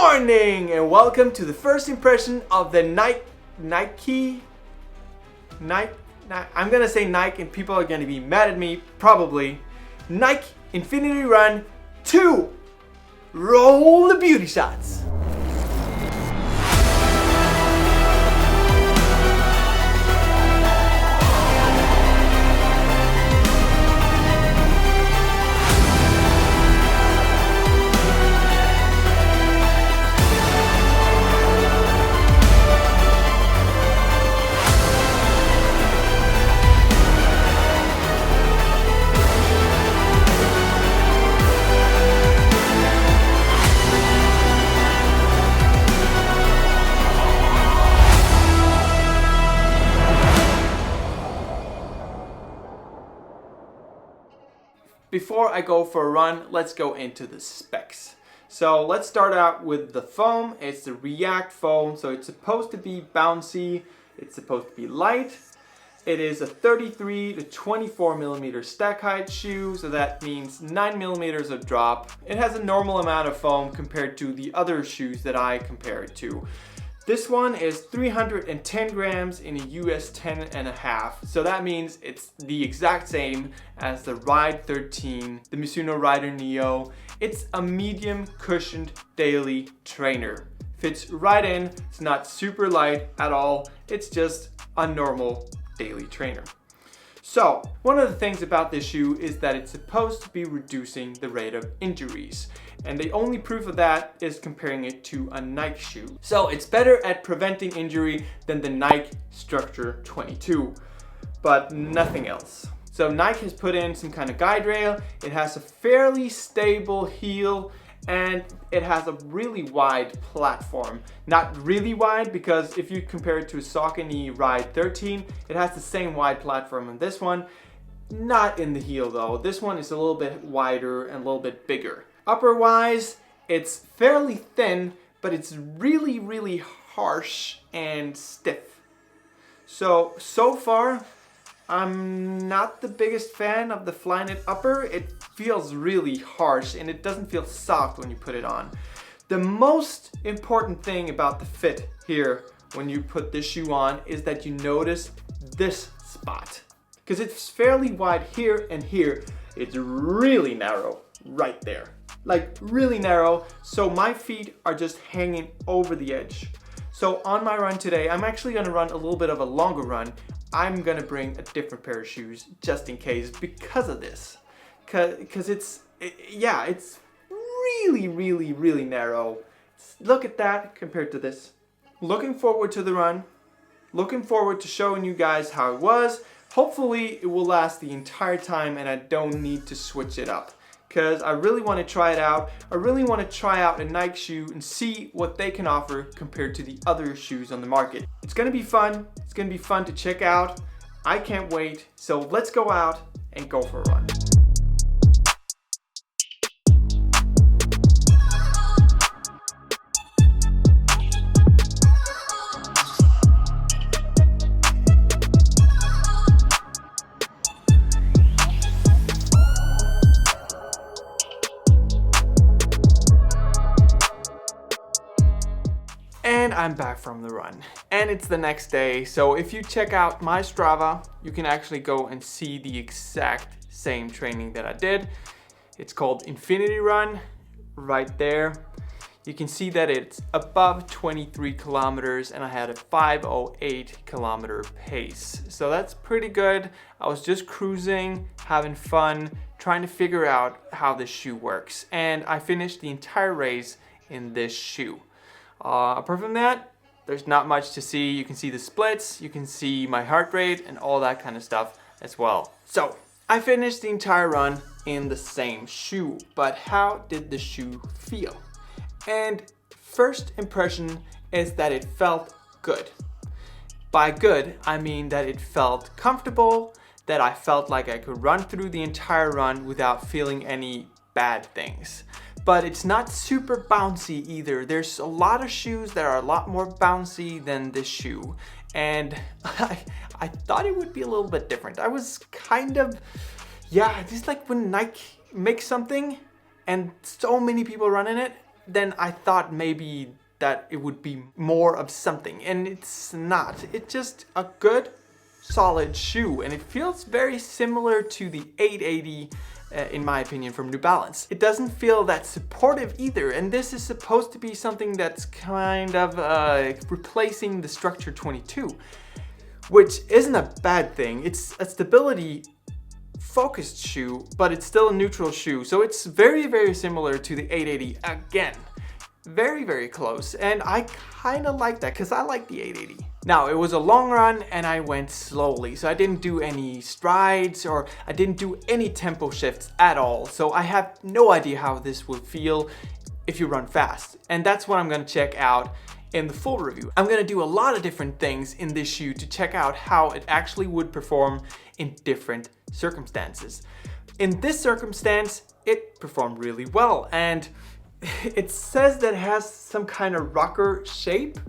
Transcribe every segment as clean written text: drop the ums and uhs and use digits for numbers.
morning and welcome to the first impression of the Nike. I'm gonna say Nike and people are gonna be mad at me, probably. Nike Infinity Run 2. Roll the beauty shots. Before I go for a run, let's go into the specs. So let's start out with the foam. It's the React foam, so it's supposed to be bouncy, it's supposed to be light. It is a 33 to 24 millimeter stack height shoe, so that means 9 millimeters of drop. It has a normal amount of foam compared to the other shoes that I compare it to. This one is 310 grams in a US 10.5, so that means it's the exact same as the Ride 13, the Mizuno Rider Neo. It's a medium cushioned daily trainer. Fits right in, it's not super light at all, it's just a normal daily trainer. So, one of the things about this shoe is that it's supposed to be reducing the rate of injuries. And the only proof of that is comparing it to a Nike shoe. So it's better at preventing injury than the Nike Structure 22, but nothing else. So Nike has put in some kind of guide rail. It has a fairly stable heel and it has a really wide platform. Not really wide, because if you compare it to a Saucony Ride 13, it has the same wide platform on this one. Not in the heel though. This one is a little bit wider and a little bit bigger. Upper wise, it's fairly thin, but it's really harsh and stiff. So far, I'm not the biggest fan of the Flyknit upper. It feels really harsh and it doesn't feel soft when you put it on. The most important thing about the fit here when you put this shoe on is that you notice this spot. Because it's fairly wide here and here. It's really narrow right there. Like really narrow, so my feet are just hanging over the edge. So on my run today, I'm actually gonna run a little bit of a longer run. I'm gonna bring a different pair of shoes just in case because of this. Cause it's really narrow. Look at that compared to this. Looking forward to the run. Looking forward to showing you guys how it was. Hopefully it will last the entire time and I don't need to switch it up. Because I really want to try it out. I really want to try out a Nike shoe and see what they can offer compared to the other shoes on the market. It's going to be fun. It's going to be fun to check out. I can't wait. So let's go out and go for a run. And I'm back from the run and it's the next day, so if you check out my Strava you can actually go and see the exact same training that I did. It's called Infinity Run right there. You can see that it's above 23 kilometers and I had a 5:08 kilometer pace, so that's pretty good. I was just cruising, having fun, trying to figure out how this shoe works, and I finished the entire race in this shoe. Apart from that, there's not much to see. You can see the splits, you can see my heart rate and all that kind of stuff as well. So I finished the entire run in the same shoe, but how did the shoe feel? And first impression is that it felt good. By good, I mean that it felt comfortable, that I felt like I could run through the entire run without feeling any bad things. But it's not super bouncy either. There's a lot of shoes that are a lot more bouncy than this shoe. And I thought it would be a little bit different. I was kind of, just like when Nike makes something and so many people run in it, then I thought maybe that it would be more of something, and it's not. It's just a good, solid shoe, and it feels very similar to the 880 in my opinion from New Balance. It doesn't feel that supportive either, and this is supposed to be something that's kind of replacing the Structure 22, which isn't a bad thing. It's a stability focused shoe, but it's still a neutral shoe, so it's very, very similar to the 880 again. Very, very close, and I kind of like that because I like the 880. Now, it was a long run and I went slowly, so I didn't do any strides or I didn't do any tempo shifts at all, so I have no idea how this would feel if you run fast, and that's what I'm going to check out in the full review. I'm going to do a lot of different things in this shoe to check out how it actually would perform in different circumstances. In this circumstance, it performed really well, and it says that it has some kind of rocker shape.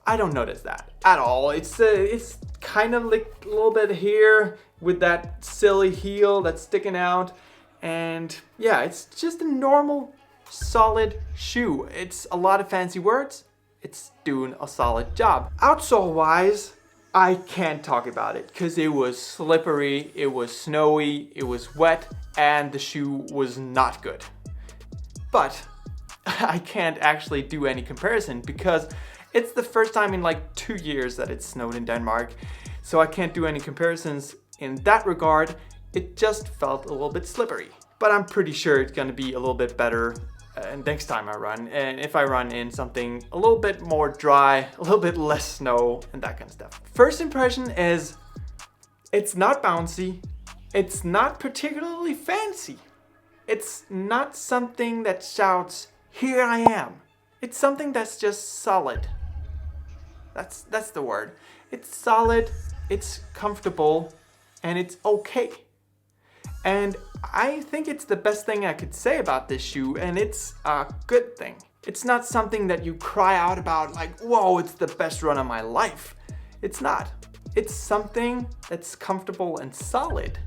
I don't notice that at all. It's kind of like a little bit here with that silly heel that's sticking out, and yeah, it's just a normal solid shoe. It's a lot of fancy words. It's doing a solid job. Outsole wise, I can't talk about it because it was slippery, it was snowy, it was wet, and the shoe was not good. But I can't actually do any comparison because it's the first time in like 2 years that it snowed in Denmark. So I can't do any comparisons in that regard. It just felt a little bit slippery. But I'm pretty sure it's gonna be a little bit better next time I run. And if I run in something a little bit more dry, a little bit less snow and that kind of stuff. First impression is it's not bouncy. It's not particularly fancy. It's not something that shouts, "Here I am." It's something that's just solid. That's the word. It's solid, it's comfortable, and it's okay. And I think it's the best thing I could say about this shoe, and it's a good thing. It's not something that you cry out about like, "Whoa, it's the best run of my life." It's not. It's something that's comfortable and solid.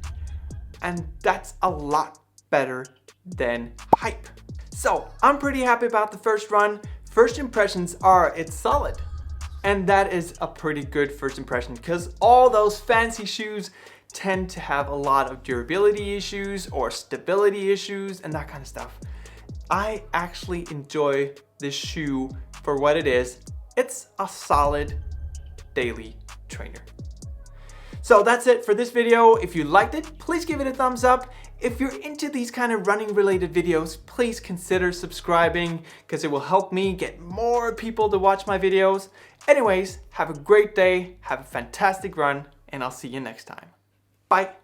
And that's a lot better than hype. So I'm pretty happy about the first run. First impressions are it's solid. And that is a pretty good first impression because all those fancy shoes tend to have a lot of durability issues or stability issues and that kind of stuff. I actually enjoy this shoe for what it is. It's a solid daily trainer. So that's it for this video. If you liked it, please give it a thumbs up. If you're into these kind of running related videos, please consider subscribing because it will help me get more people to watch my videos. Anyways, have a great day, have a fantastic run, and I'll see you next time. Bye.